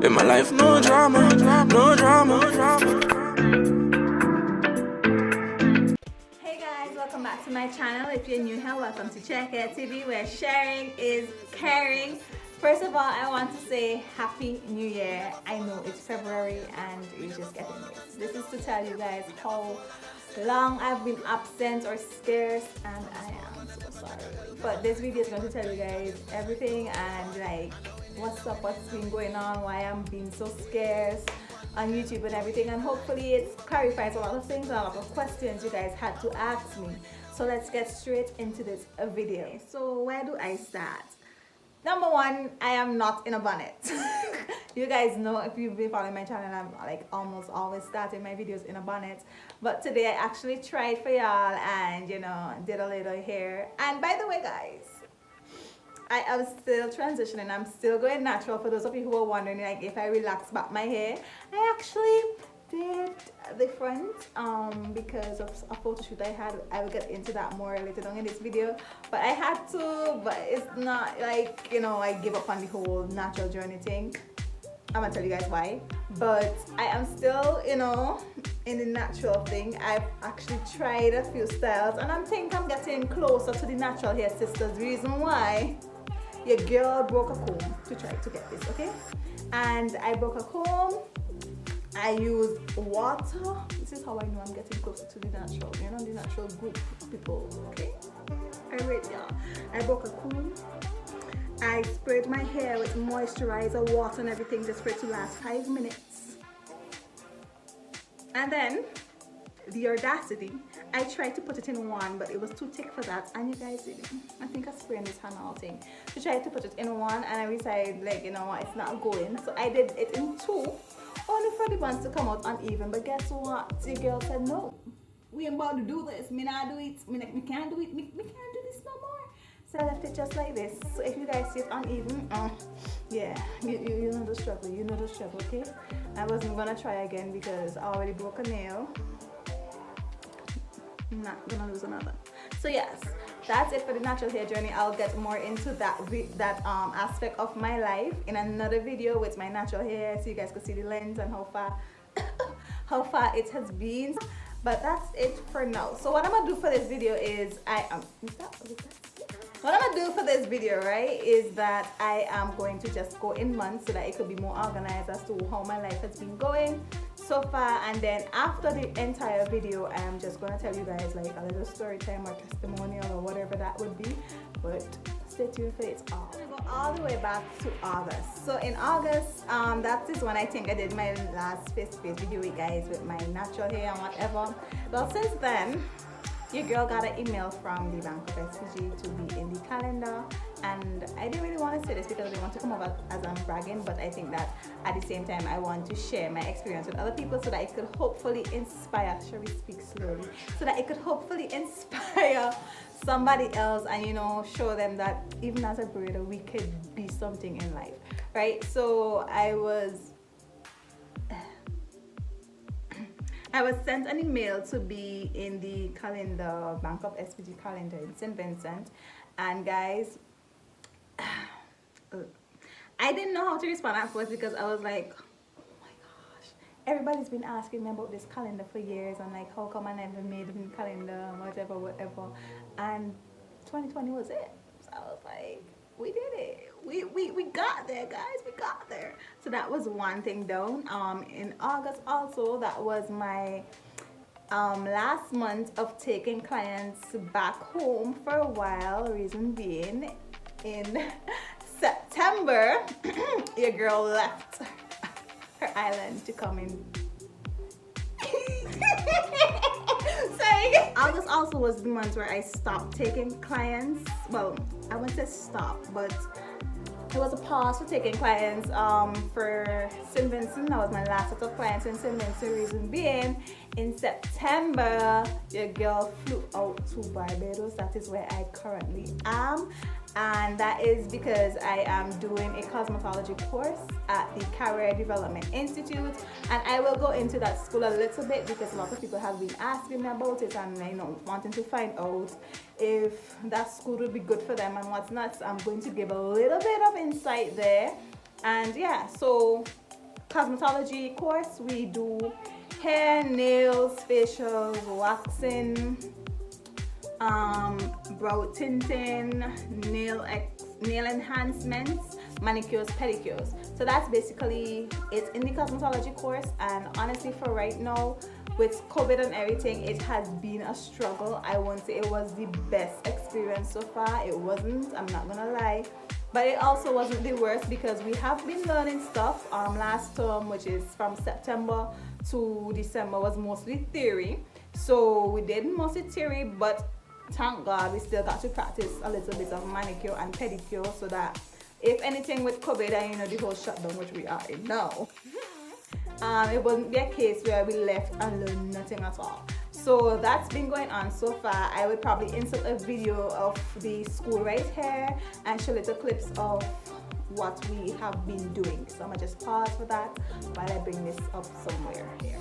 In my life, no drama, no drama. Hey guys, welcome back to my channel. If you're new here, welcome to Check It TV, where sharing is caring. First of all, I want to say Happy New Year. I know it's February and we're just getting this. This is to tell you guys how long I've been absent or scarce, and I am so sorry. But this video is going to tell you guys everything and like what's up, what's been going on, why I'm being so scarce on YouTube and everything, and hopefully it clarifies a lot of things and a lot of questions you guys had to ask me. So let's get straight into this video. So where do I start? Number one, I am not in a bonnet. You guys know, if you've been following my channel, I'm like almost always starting my videos in a bonnet. But today I actually tried for y'all and you know, did a little hair. And by the way guys, I am still transitioning. I'm still going natural. For those of you who are wondering like if I relax back my hair, I actually did the front because of a photo shoot I had. I will get into that more later on in this video, but I had to. But it's not like, you know, I give up on the whole natural journey thing. I'm gonna tell you guys why, but I am still, you know, in the natural thing. I've actually tried a few styles and I think I'm getting closer to the natural hair sisters. Reason why, your girl broke a comb to try to get this, okay? And I broke a comb, I used water. This is how I know I'm getting closer to the natural, you know, the natural group of people, okay? Alright y'all, I broke a comb. I sprayed my hair with moisturizer, water and everything just for it to last 5 minutes. And then, the audacity, I tried to put it in one, but it was too thick for that. And you guys did it. I think I sprayed this hand thing to try to put it in one, and I decided, like, you know what, it's not going. So I did it in two, only for the buns to come out uneven. But guess what? The girl said, no, we ain't about to do this. Me not do it. Me can't do it. Me can't do this no more. So I left it just like this. So if you guys see it uneven, yeah, you know the struggle. You know the struggle, okay? I wasn't gonna try again because I already broke a nail. I'm not gonna lose another. So yes, that's it for the natural hair journey. I'll get more into that aspect of my life in another video with my natural hair, so you guys can see the length and how far it has been. But that's it for now. So what I'm gonna do for this video is what I'm gonna do for this video, right, is that I am going to just go in months so that it could be more organized as to how my life has been going so far. And then after the entire video, I am just gonna tell you guys like a little story time or testimonial or whatever that would be. But stay tuned for it all. I'm gonna go all the way back to August. So in August, that is when I think I did my last face-to-face video with guys with my natural hair and whatever. Well, since then, your girl got an email from the Bank of SPG to be in the calendar, and I didn't really want to say this because I didn't want to come over as I'm bragging, but I think that at the same time I want to share my experience with other people so that it could hopefully inspire, shall we speak slowly, so that it could hopefully inspire somebody else and, you know, show them that even as a breeder we could be something in life, right? So I was sent an email to be in the calendar, Bank of SPG calendar in St. Vincent, and guys, I didn't know how to respond at first because I was like, oh my gosh, everybody's been asking me about this calendar for years and like how come I never made it in the calendar and whatever, and 2020 was it. So I was like, we did it. We got there, guys. We got there. So that was one thing down. In August also, that was my last month of taking clients back home for a while. Reason being, in September, your girl left her island to come in. Sorry. August also was the month where I stopped taking clients. Well, I wouldn't say stop, but it was a pause for taking clients for St. Vincent. That was my last set of clients in St. Vincent. Reason being, in September, your girl flew out to Barbados. That is where I currently am. And that is because I am doing a cosmetology course at the Career Development Institute, and I will go into that school a little bit because a lot of people have been asking me about it and, you know, wanting to find out if that school would be good for them and what's not. So I'm going to give a little bit of insight there. And yeah, so cosmetology course. We do hair, nails, facials, waxing, brow tinting, nail enhancements, manicures, pedicures. So that's basically it in the cosmetology course. And honestly, for right now, with COVID and everything, it has been a struggle. I won't say it was the best experience so far. It wasn't, I'm not gonna lie. But it also wasn't the worst because we have been learning stuff. Last term, which is from September to December, was mostly theory. So we did mostly theory, but thank God we still got to practice a little bit of manicure and pedicure, so that if anything with COVID and the whole shutdown, which we are in now, it wouldn't be a case where we left and learned nothing at all. So that's been going on so far. I would probably insert a video of the school right here and show little clips of what we have been doing. So I'm gonna just pause for that while I bring this up somewhere here.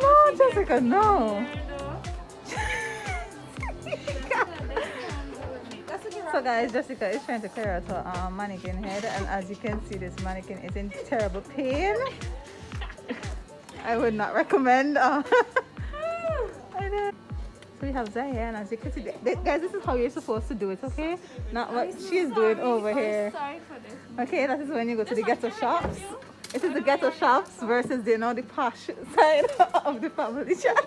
No, Jessica, no. So guys, Jessica is trying to clear out her mannequin head, and as you can see, this mannequin is in terrible pain. I would not recommend. I know. So we have Zaya, and as you can see, guys, this is how you're supposed to do it, okay? Not what she's doing over here. Sorry for this. Okay, that is when you go to the ghetto shops. It is the ghetto shops versus the posh side of the family shop.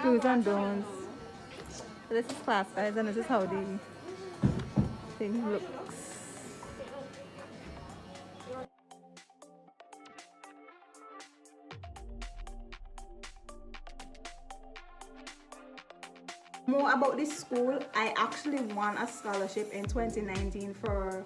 Do's and don'ts. So this is class, guys, and this is how the thing looks. More about this school, I actually won a scholarship in 2019 for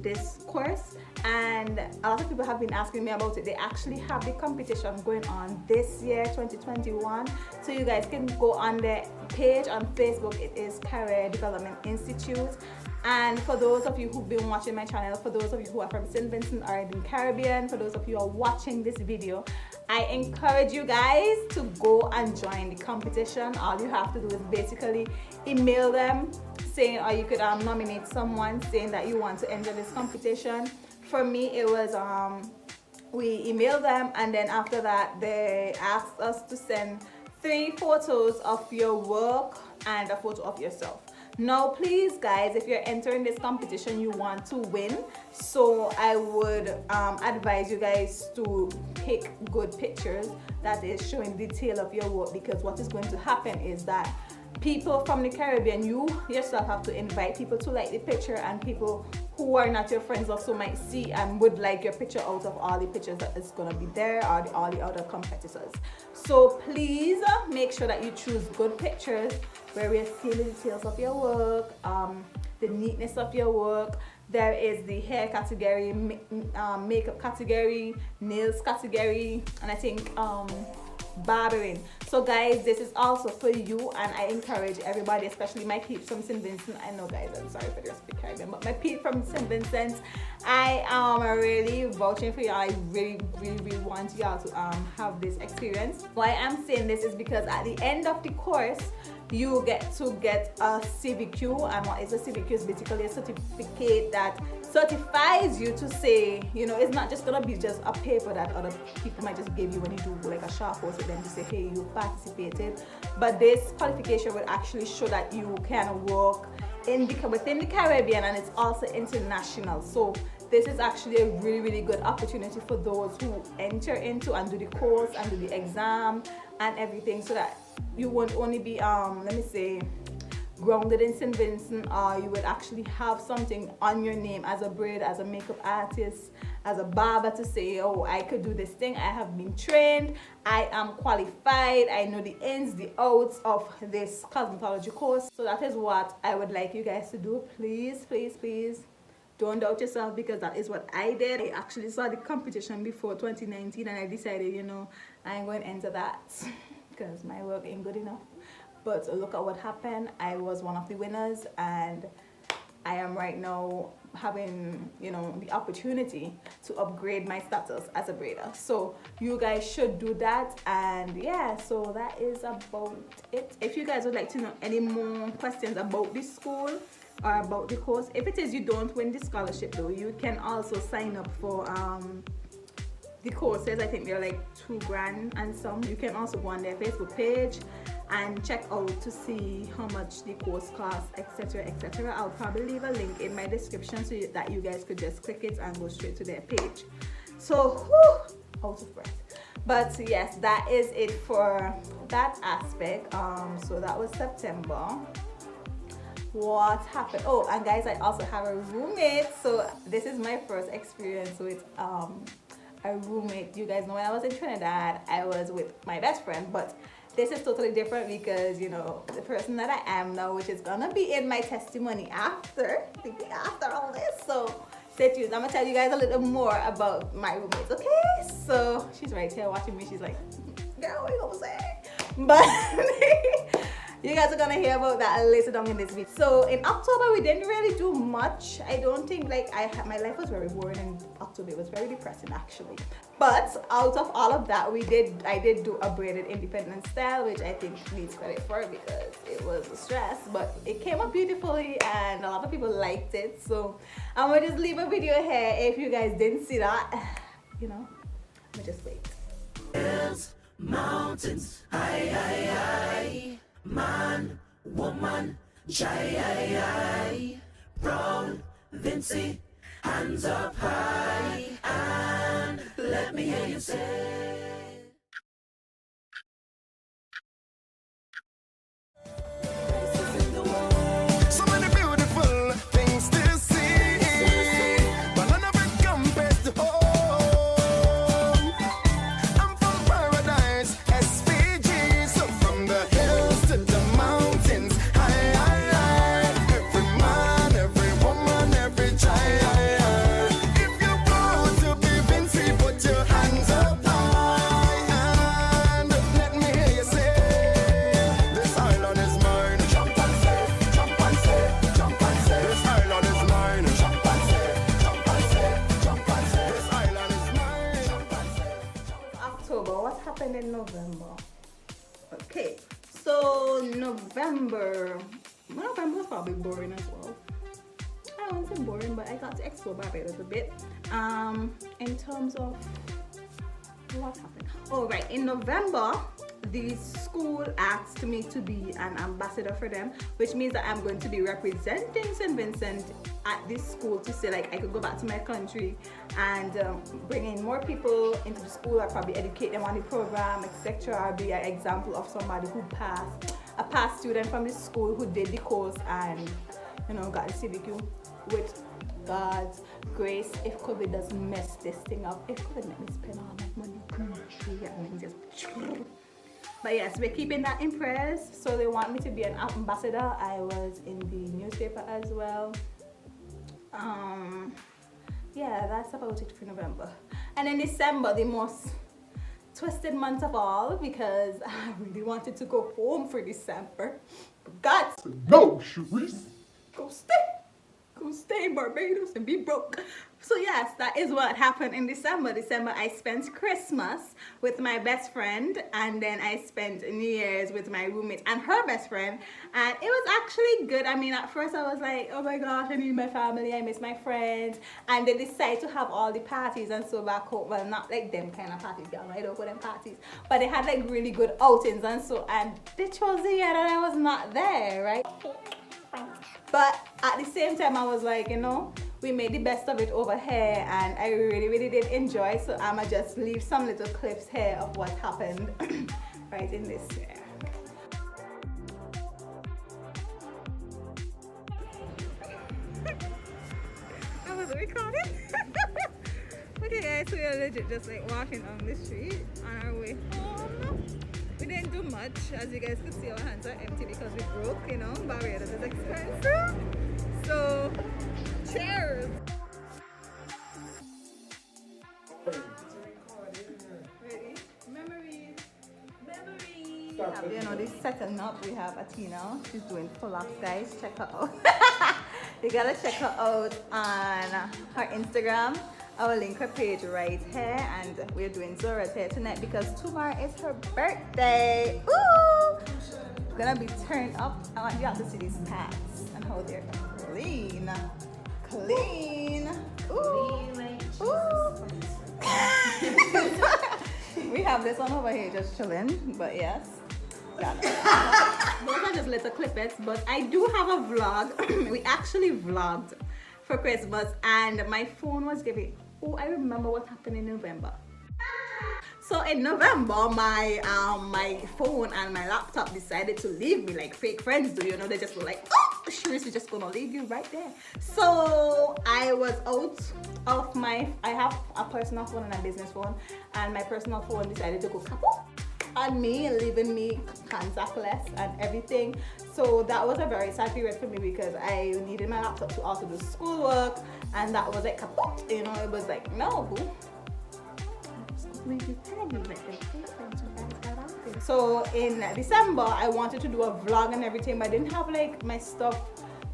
this course, and a lot of people have been asking me about it. They actually have the competition going on this year, 2021, so you guys can go on their page on Facebook. It is Career Development Institute. And for those of you who've been watching my channel, for those of you who are from St. Vincent or in the Caribbean, for those of you who are watching this video, I encourage you guys to go and join the competition. All you have to do is basically email them saying, or you could nominate someone saying that you want to enter this competition. For me, it was we emailed them, and then after that they asked us to send 3 photos of your work and a photo of yourself. Now please guys, if you're entering this competition, you want to win, so I would advise you guys to pick good pictures that is showing detail of your work, because what is going to happen is that people from the Caribbean, you yourself have to invite people to like the picture, and people who are not your friends also might see and would like your picture out of all the pictures that is going to be there, or all the other competitors. So please make sure that you choose good pictures where we see the details of your work, the neatness of your work. There is the hair category, makeup category, nails category, and I think barbering. So guys, this is also for you, and I encourage everybody, especially my peeps from St. Vincent. I know guys, I'm sorry for the rest of the Caribbean, but my peeps from St. Vincent, I am really vouching for y'all. I really want y'all to have this experience. Why I'm saying this is because at the end of the course, you get to get a CVQ, and what is a CVQ is basically a certificate that certifies you to say, it's not just gonna be just a paper that other people might just give you when you do like a short course with them to say, hey, you participated, but this qualification will actually show that you can work within the Caribbean, and it's also international. So this is actually a really good opportunity for those who enter into and do the course and do the exam and everything, so that you won't only be let me say grounded in St. Vincent, or you would actually have something on your name as a braid, as a makeup artist, as a barber, to say, oh, I could do this thing, I have been trained, I am qualified, I know the ins, the outs of this cosmetology course. So that is what I would like you guys to do. Please don't doubt yourself, because that is what I did. I actually saw the competition before 2019, and I decided, I'm going to enter that because my work ain't good enough. But look at what happened. I was one of the winners, and I am right now having, you know, the opportunity to upgrade my status as a braider. So you guys should do that. And yeah, so that is about it. If you guys would like to know any more questions about this school or about the course, if it is you don't win the scholarship though, you can also sign up for the courses. I think they're like $2,000 and some. You can also go on their Facebook page and check out to see how much the course costs, etc, etc. I'll probably leave a link in my description so that you guys could just click it and go straight to their page. So out of breath, but yes, that is it for that aspect. So that was September. What happened? Oh, and guys, I also have a roommate, so this is my first experience with a roommate. You guys know when I was in Trinidad I was with my best friend, but this is totally different because, you know, the person that I am now, which is gonna be in my testimony after all this. So stay tuned. I'm gonna tell you guys a little more about my roommates, okay? So she's right here watching me. She's like, girl, what you gonna say? But you guys are gonna hear about that later down in this video. So in October we didn't really do much. I don't think, like, my life was very boring in October. It was very depressing actually. But out of all of that, I did do a braided independent style, which I think needs credit for because it was a stress, but it came up beautifully and a lot of people liked it. So I'm gonna just leave a video here if you guys didn't see that. You know, I'm just wait. Hills, mountains, high, man, woman, shy, brown, Vincy, hands up high, and let me hear you say. So many beautiful things to see, but none of it compares to home. I'm from paradise, SPG, so from the hills to the mountains, high. Every man, every woman, every child. If you're proud to be Vincy, put your hands up high, and let me hear you say, this island is mine. Jump and say, jump and say, jump and say, this island is mine. Jump and say, jump and say, jump and say, this island is mine. Jump and say. October, what happened in November? Okay, so November was probably boring as well. I won't say boring, but I got to explore Barbados a bit. In terms of what happened? Oh right, in November, the school asked me to be an ambassador for them, which means that I'm going to be representing St. Vincent at this school to say, like, I could go back to my country and bring in more people into the school. I'll probably educate them on the program, etc. I'll be an example of somebody who passed, a past student from this school who did the course and, you know, got the CBQ with God's grace. If COVID doesn't mess this thing up, if COVID let me spend all that money, but yes, we're keeping that in prayers. So they want me to be an ambassador. I was in the newspaper as well. Yeah, that's about it for November. And then December, the most twisted month of all, because I really wanted to go home for December. But God, No, Sharice. go stay in Barbados and be broke. So yes, that is what happened in December. I spent Christmas with my best friend, and then I spent New Year's with my roommate and her best friend, and it was actually good. I mean, at first I was like, oh my gosh, I need my family, I miss my friends, and they decided to have all the parties and so back home. Well, not like them kind of parties, y'all, I don't go them parties, but they had like really good outings and so, and this was the year that I was not there, right? But at the same time, I was like, you know, we made the best of it over here, and I really did enjoy. So I'ma just leave some little clips here of what happened right in this year. I was recording. Okay guys, so we're legit just like walking on the street on our way home. We didn't do much. As you guys could see, our hands are empty because we broke, you know, Barbados is expensive. So, cheers! Ready? Memories! Memories! You know, this setting up, we have Atina. She's doing pull-ups, guys. Check her out. You gotta check her out on her Instagram. I will link her page right here, and we're doing Zora's hair tonight because tomorrow is her birthday. Ooh! Gonna be turned up. I want you all to see these pads and how they're clean. Clean. Ooh. Ooh. We have this one over here just chilling, but yes. Got it. Those are just little clippets, but I do have a vlog. We actually vlogged for Christmas, and my phone was giving. Oh, I remember what happened in November. So in November, my phone and my laptop decided to leave me like fake friends do. You know, they just were like, oh, Sharice is just gonna leave you right there. So I was out of I have a personal phone and a business phone, and my personal phone decided to go kaput on me, leaving me contactless and everything. So that was a very sad period for me because I needed my laptop to also do schoolwork, and that was like kaput. You know, it was like, no, boo. So in December, I wanted to do a vlog and everything, but I didn't have like my stuff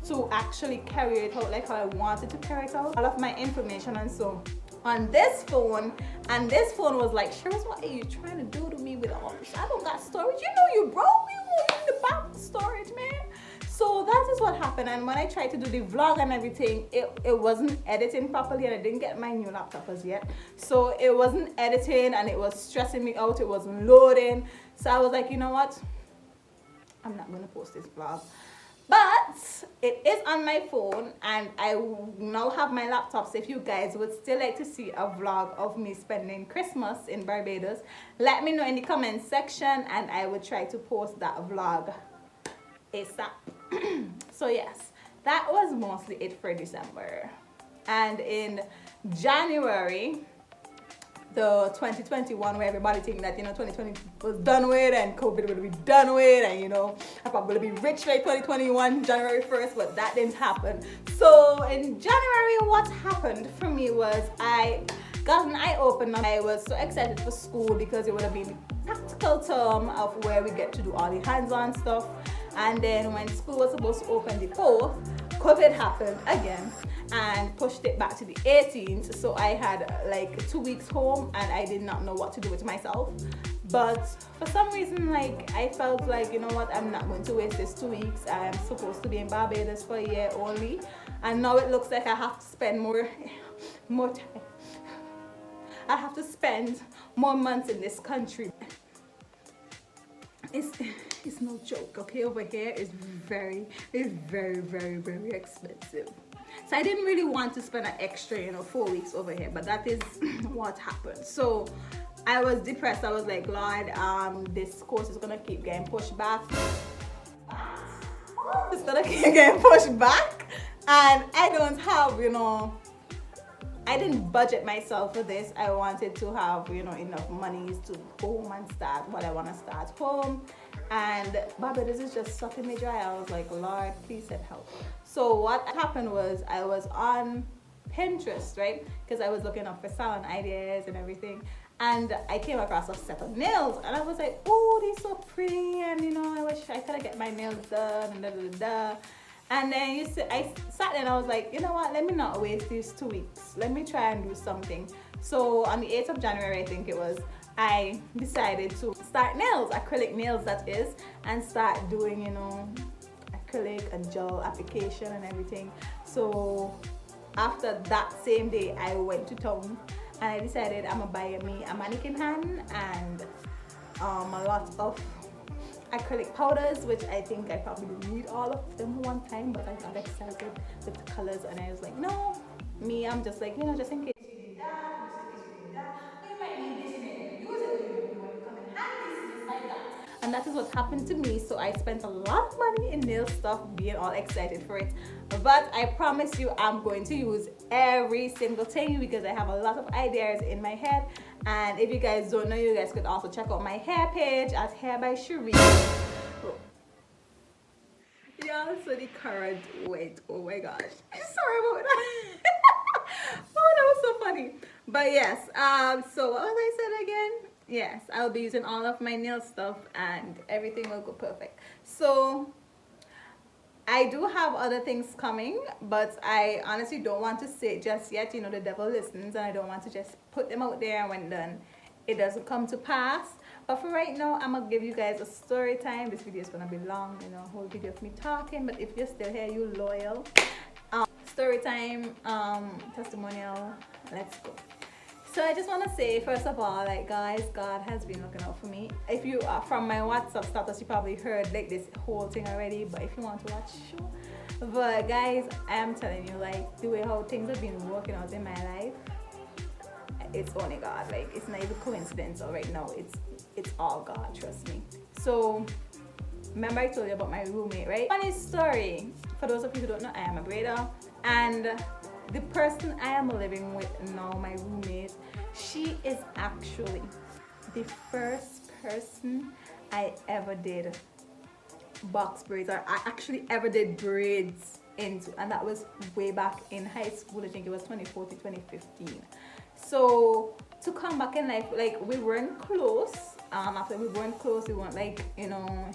to actually carry it out like how I wanted to carry it out. All of my information and so on this phone, and this phone was like, Sharice, what are you trying to do to me with all this? I don't got storage. You know you broke me in the back storage, man. So that is what happened, and when I tried to do the vlog and everything, it wasn't editing properly, and I didn't get my new laptop as yet. So it wasn't editing, and it was stressing me out. It wasn't loading. So I was like, you know what? I'm not going to post this vlog. But it is on my phone, and I now have my laptop. So if you guys would still like to see a vlog of me spending Christmas in Barbados, let me know in the comment section, and I will try to post that vlog ASAP. So yes, that was mostly it for December. And in January, the 2021, where everybody think that, you know, 2020 was done with and COVID would be done with, and you know, I'm probably gonna be rich by 2021 January 1st, but that didn't happen. So in January, what happened for me was I got an eye opener. I was so excited for school because it would have been the practical term of where we get to do all the hands-on stuff. And then when school was supposed to open the 4th, COVID happened again and pushed it back to the 18th. So I had like 2 weeks home, and I did not know what to do with myself. But for some reason, like, I felt like, you know what, I'm not going to waste this 2 weeks. I'm supposed to be in Barbados for a year only, and now it looks like I have to spend more time. I have to spend more months in this country. It's no joke, okay? Over here is very, very, very expensive. So I didn't really want to spend an extra, you know, 4 weeks over here, but that is what happened. So I was depressed. I was like, Lord, this course is gonna keep getting pushed back. It's gonna keep getting pushed back, and I don't have, you know, I didn't budget myself for this. I wanted to have, you know, enough monies to go home and start what I want to start home. And Barbados is just sucking me dry. I was like, Lord, please send help. So what happened was I was on Pinterest, right? Because I was looking up for salon ideas and everything. And I came across a set of nails, and I was like, oh, they're so pretty. And, you know, I wish I could get my nails done and da-da-da-da. And then I sat there and I was like, you know what, let me not waste these 2 weeks. Let me try and do something. So on the 8th of January, I think it was, I decided to start nails, acrylic nails that is, and start doing, you know, acrylic and gel application and everything. So after that same day, I went to town and I decided I'm gonna buy me a mannequin hand and a lot of acrylic powders, which I think I probably need all of them one time, but I got excited with the colors, and I was like, no, I'm just like, you know, just in case you need that, just in case you need that, you might need this, you might never use it, or you might come in handy, just buy that. And that is what happened to me. So I spent a lot of money in nail stuff, being all excited for it, but I promise you I'm going to use every single thing because I have a lot of ideas in my head. And if you guys don't know, you guys could also check out my hair page at Hair by Sharice. Y'all, so the current went, oh my gosh, sorry about that. Oh, that was so funny. But yes, so what was I said again? Yes, I'll be using all of my nail stuff and everything will go perfect. So I do have other things coming, but I honestly don't want to say it just yet. You know, the devil listens, and I don't want to just put them out there, and when done, it doesn't come to pass. But for right now, I'm gonna give you guys a story time. This video is gonna be long, you know, a whole video of me talking. But if you're still here, you loyal. Story time, testimonial. Let's go. So I just want to say, first of all, like guys, God has been looking out for me. If you are from my WhatsApp status, you probably heard like this whole thing already. But if you want to watch, sure. But guys, I am telling you, like the way how things have been working out in my life, it's only God. Like it's not even coincidence. Or right now, it's all God. Trust me. So remember I told you about my roommate, right? Funny story. For those of you who don't know, I am a braider, and the person I am living with now, my roommate, she is actually the first person I ever did box braids, or I actually ever did braids into, and that was way back in high school. I think it was 2014, 2015. So to come back in life, like we weren't close. After we weren't close, we weren't like, you know,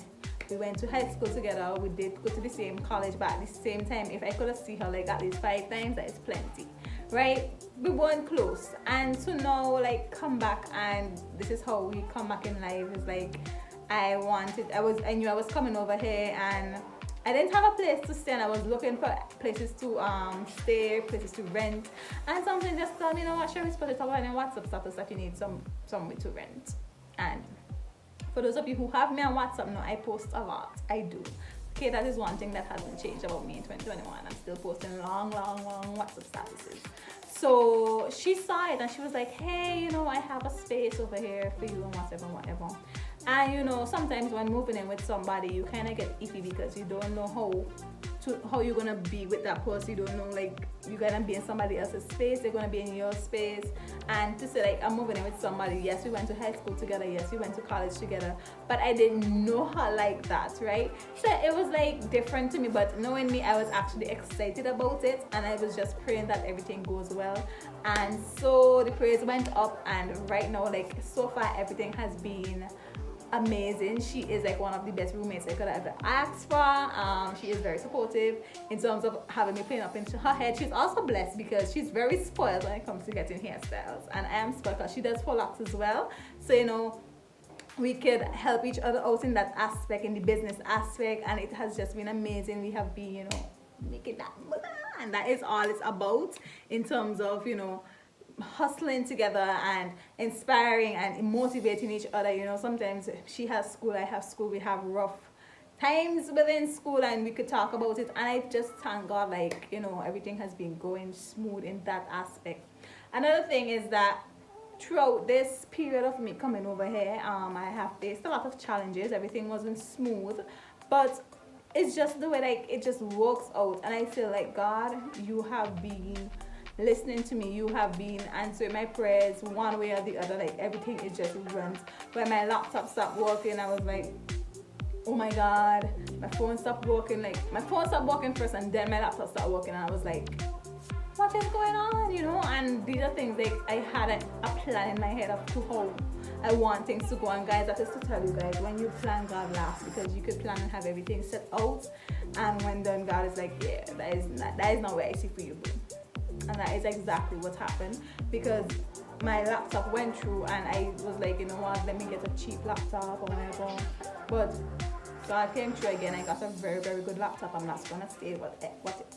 we went to high school together. We did go to the same college, but at the same time, if I could have seen her like at least 5 times, that is plenty, right? We weren't close, and to now like come back, and this is how we come back in life. Is like I knew I was coming over here, and I didn't have a place to stay, and I was looking for places to stay, places to rent, and something just told me, you know what, Sherry's put it up on your WhatsApp status that you need somewhere to rent. And for those of you who have me on WhatsApp now, I post a lot. I do. Okay, that is one thing that hasn't changed about me in 2021. I'm still posting long WhatsApp statuses. So she saw it and she was like, hey, you know, I have a space over here for you and whatever. And you know, sometimes when moving in with somebody, you kind of get iffy because you don't know how you're gonna be with that person. You don't know, like, you're gonna be in somebody else's space, they're gonna be in your space. And to say like I'm moving in with somebody, yes, we went to high school together, yes, we went to college together, but I didn't know her like that, right? So it was like different to me, but knowing me, I was actually excited about it, and I was just praying that everything goes well. And so the prayers went up, and right now, like so far, everything has been amazing. She is like one of the best roommates I could have ever asked for. She is very supportive in terms of having me playing up into her head. She's also blessed because she's very spoiled when it comes to getting hairstyles, and I am spoiled because she does faux locks as well. So you know, we could help each other out in that aspect, in the business aspect, and it has just been amazing. We have been, you know, making that money, and that is all it's about in terms of, you know, hustling together and inspiring and motivating each other. You know, sometimes she has school, I have school, we have rough times within school, and we could talk about it, and I just thank God, like, you know, everything has been going smooth in that aspect. Another thing is that throughout this period of me coming over here, I have faced a lot of challenges. Everything wasn't smooth, but it's just the way, like, it just works out, and I feel like, God, you have been listening to me, you have been answering my prayers one way or the other. Like everything is just runs. When my laptop stopped working, I was like, oh my God, my phone stopped working. Like my phone stopped working first, and then my laptop started working, and I was like, what is going on, you know? And these are things like I had a plan in my head of to how I want things to go. And guys, that is to tell you guys, when you plan, God laughs, because you could plan and have everything set out, and when done, God is like, yeah, that is not where I see for you, boo. And that is exactly what happened, because my laptop went through, and I was like, you know what, let me get a cheap laptop or whatever. But God came through again. I got a very good laptop. I'm not gonna say what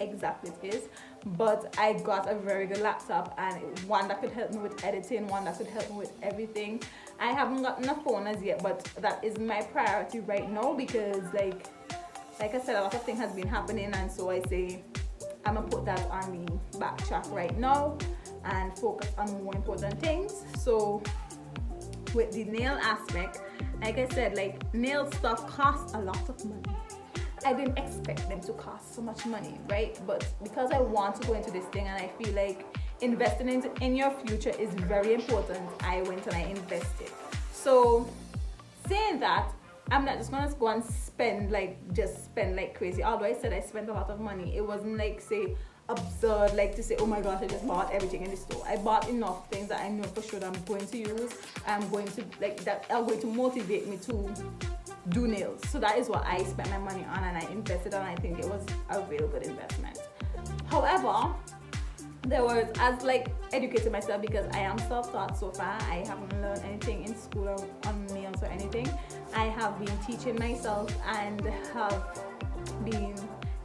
exactly it is, but I got a very good laptop, and one that could help me with editing, one that could help me with everything. I haven't gotten a phone as yet, but that is my priority right now, because like I said, a lot of things has been happening, and so I say I'm gonna put that on the back track right now and focus on more important things. So with the nail aspect, like I said, like nail stuff costs a lot of money. I didn't expect them to cost so much money, right? But because I want to go into this thing, and I feel like investing in your future is very important, I went and I invested. So saying that, I'm not just gonna go and spend like crazy. Although I said I spent a lot of money, it wasn't like, say, absurd, like to say, oh my gosh, I just bought everything in the store. I bought enough things that I know for sure that I'm going to use. I'm going to like that are going to motivate me to do nails. So that is what I spent my money on, and I invested on. I think it was a real good investment. However, there was, as like educating myself, because I am self-taught so far. I haven't learned anything in school on nails or anything. I have been teaching myself and have been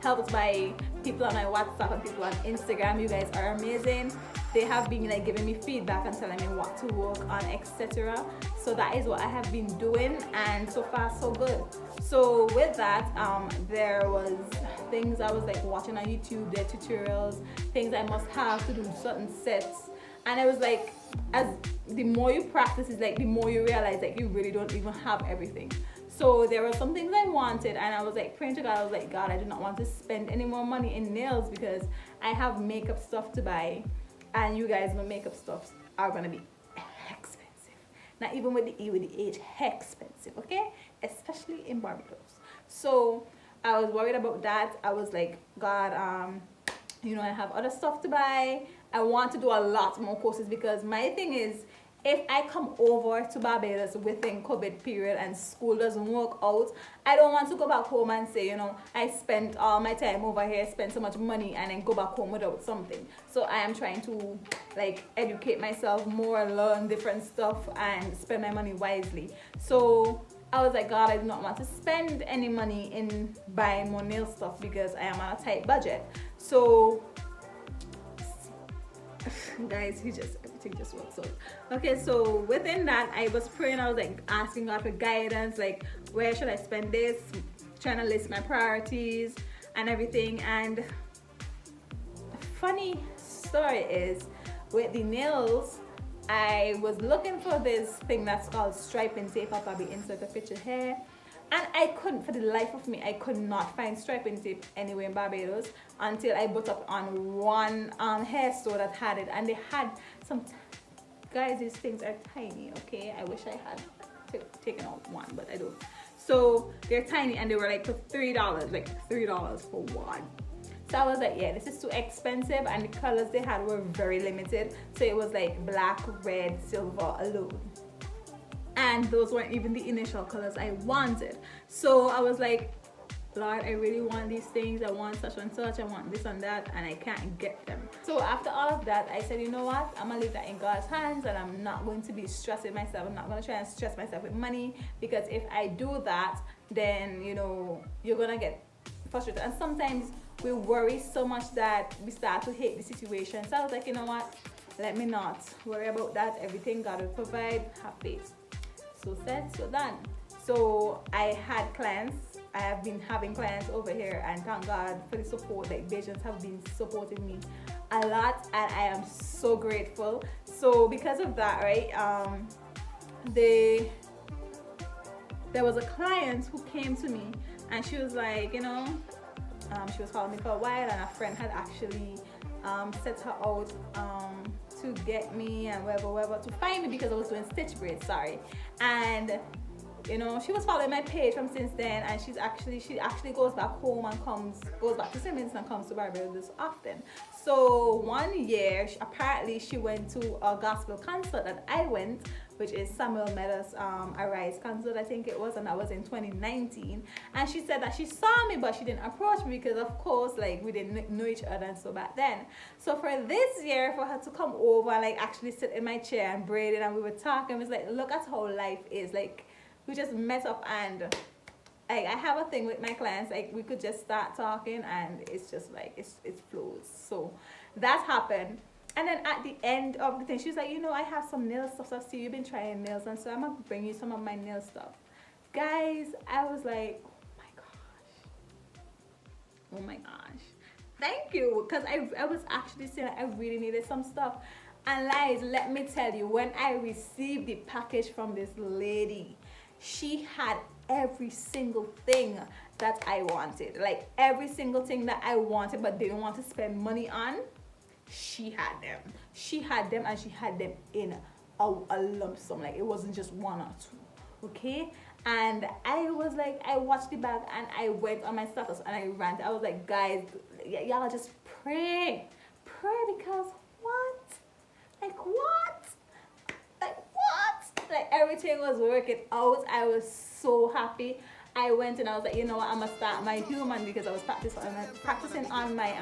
helped by people on my WhatsApp and people on Instagram. You guys are amazing. They have been like giving me feedback and telling me what to work on, etc. So that is what I have been doing, and so far so good. So with that, there was things I was like watching on YouTube, their tutorials, things I must have to do certain sets, and it was like, as the more you practice, is like the more you realize like you really don't even have everything. So there were some things I wanted, and I was like praying to God. I was like, God, I do not want to spend any more money in nails because I have makeup stuff to buy, and you guys know makeup stuffs are gonna be expensive. Not even with the E with the H, expensive, okay? Especially in Barbados. So I was worried about that. I was like, God, you know, I have other stuff to buy. I want to do a lot more courses, because my thing is, if I come over to Barbados within COVID period and school doesn't work out, I don't want to go back home and say, you know, I spent all my time over here, spent so much money, and then go back home without something. So I am trying to like educate myself more, learn different stuff, and spend my money wisely. So I was like, God, I do not want to spend any money in buying more nail stuff because I am on a tight budget. So guys, everything just works out. Okay, so within that, I was praying. I was like asking God for guidance, like where should I spend this, trying to list my priorities and everything. And funny story is, with the nails, I was looking for this thing that's called striping tape. I'll probably insert a picture here. And I couldn't, for the life of me, I could not find striping tape anywhere in Barbados until I bought up on one hair store that had it. And they had some, guys, these things are tiny, okay? I wish I had taken out one, but I don't. So they're tiny, and they were like for $3, like $3 for one. So I was like, yeah, this is too expensive, and the colors they had were very limited. So it was like black, red, silver alone. And those weren't even the initial colors I wanted. So I was like, Lord, I really want these things. I want such and such. I want this and that, and I can't get them. So after all of that, I said, you know what? I'm gonna leave that in God's hands, and I'm not going to be stressing myself. I'm not gonna try and stress myself with money, because if I do that, then, you know, you're gonna get frustrated. And sometimes we worry so much that we start to hate the situation. So I was like, you know what? Let me not worry about that. Everything God will provide. Have faith. So said, so done. So I had clients. I have been having clients over here, and thank God for the support. Like, Bajans have been supporting me a lot, and I am so grateful. So because of that, right, there was a client who came to me, and she was like, you know, she was following me for a while, and a friend had actually set her out to get me and wherever to find me, because I was doing stitch braids, sorry. And you know, she was following my page from since then, and she actually goes back home and goes back to Simmons and comes to Barbados often. So one year, apparently she went to a gospel concert that I went, which is Samuel Meadows' Arise concert, I think it was, and that was in 2019. And she said that she saw me, but she didn't approach me because, of course, like, we didn't know each other and so back then. So for this year, for her to come over and like actually sit in my chair and braid it, and we were talking, it was like, look at how life is. Like, we just met up, and like, I have a thing with my clients, like, we could just start talking, and it's just like it flows. So that happened. And then at the end of the thing, she was like, you know, I have some nail stuff. So I see you've been trying nails, and so I'm gonna bring you some of my nail stuff. Guys, I was like, oh my gosh, thank you, because I was actually saying I really needed some stuff. And guys, let me tell you, when I received the package from this lady, she had every single thing that I wanted. Like, every single thing that I wanted but didn't want to spend money on, she had them. She had them, and she had them in a lump sum. Like, it wasn't just one or two, okay? And I was like, I watched the bag, and I went on my status, and I ranted. I was like, guys, y'all just pray, because what? Like, what? Like, what? Like everything was working out. I was so happy. I went and I was like, you know what, I'm gonna start my human because I was practicing on my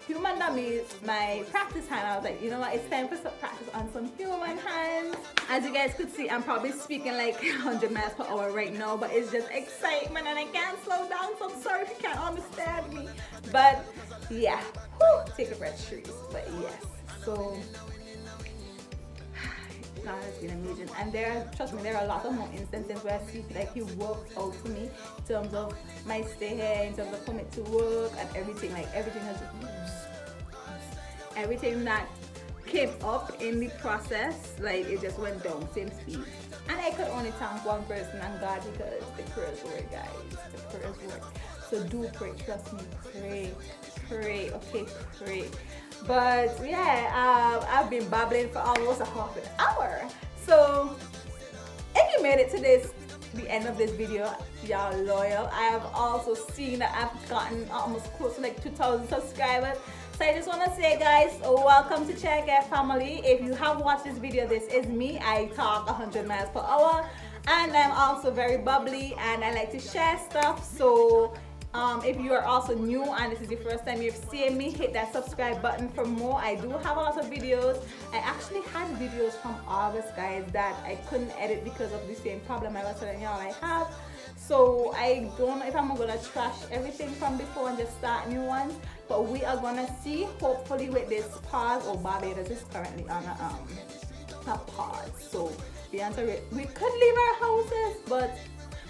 human dummies, my practice hand. I was like, you know what, it's time for some practice on some human hands. As you guys could see, I'm probably speaking like 100 miles per hour right now, but it's just excitement and I can't slow down, so I'm sorry if you can't understand me. But yeah, whew, take a breath, trees. But yes, so God has been amazing, and trust me, there are a lot of more instances where I see like He worked out for me in terms of my stay here, in terms of coming to work and everything. Like everything that came up in the process, like it just went down same speed. And I could only thank one person and God, because the prayers work, guys. The prayers work. So do pray, trust me, pray, okay, pray. But yeah, I've been babbling for almost a half an hour. So if you made it to the end of this video, y'all loyal. I have also seen that I've gotten almost close to like 2,000 subscribers. So I just want to say, guys, welcome to Check Air family. If you have watched this video, this is me. I talk 100 miles per hour, and I'm also very bubbly, and I like to share stuff. So if you are also new and this is the first time you've seen me, hit that subscribe button for more. I do have a lot of videos. I actually had videos from August, guys, that I couldn't edit because of the same problem I was telling y'all I have. So I don't know if I'm gonna trash everything from before and just start new ones, but we are gonna see. Hopefully with this pause, Barbados is currently on a pause. So the answer is we could leave our houses, but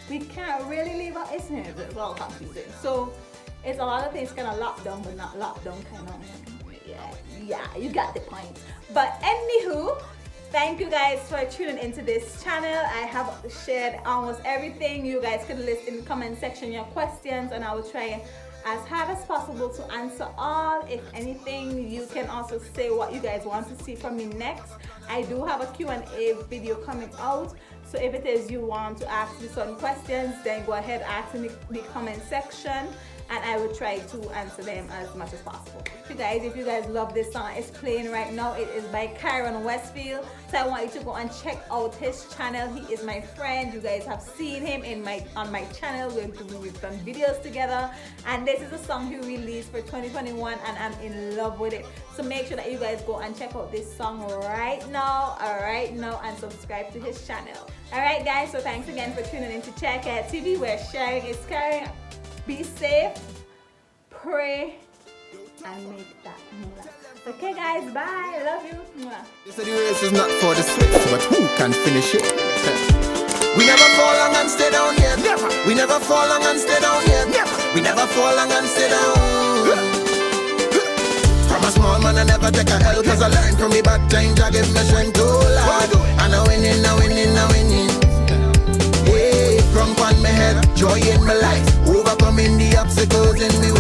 we can't really leave our, it's all confusing. So it's a lot of things kind of locked down, but not locked down kind of. Yeah, you got the point. But anywho, thank you guys for tuning into this channel. I have shared almost everything. You guys could list in the comment section your questions, and I will try as hard as possible to answer all. If anything, you can also say what you guys want to see from me next. I do have a Q&A video coming out. So if it is you want to ask me some questions, then go ahead, ask in the comment section, and I will try to answer them as much as possible. If you guys love this song, it's playing right now. It is by Kyron Westfield. So I want you to go and check out his channel. He is my friend. You guys have seen him on my channel. We've done videos together, and this is a song he released for 2021, and I'm in love with it. So make sure that you guys go and check out this song right now, and subscribe to his channel. Alright guys, so thanks again for tuning in to Check Air TV, where sharing is caring. Be safe, pray, and make that moolah. Okay guys, bye. Love you. Mwah. They say the race is not for the swift, but who can finish it? We never fall long and stay down here. Never. We never fall long and stay down here. Never. We never fall long and stay down. From a small man I never take a L, cause I learned from me bad times. I give me strength to hold. And I winning. Yeah, crump on my head, joy in my life, overcoming the obstacles in me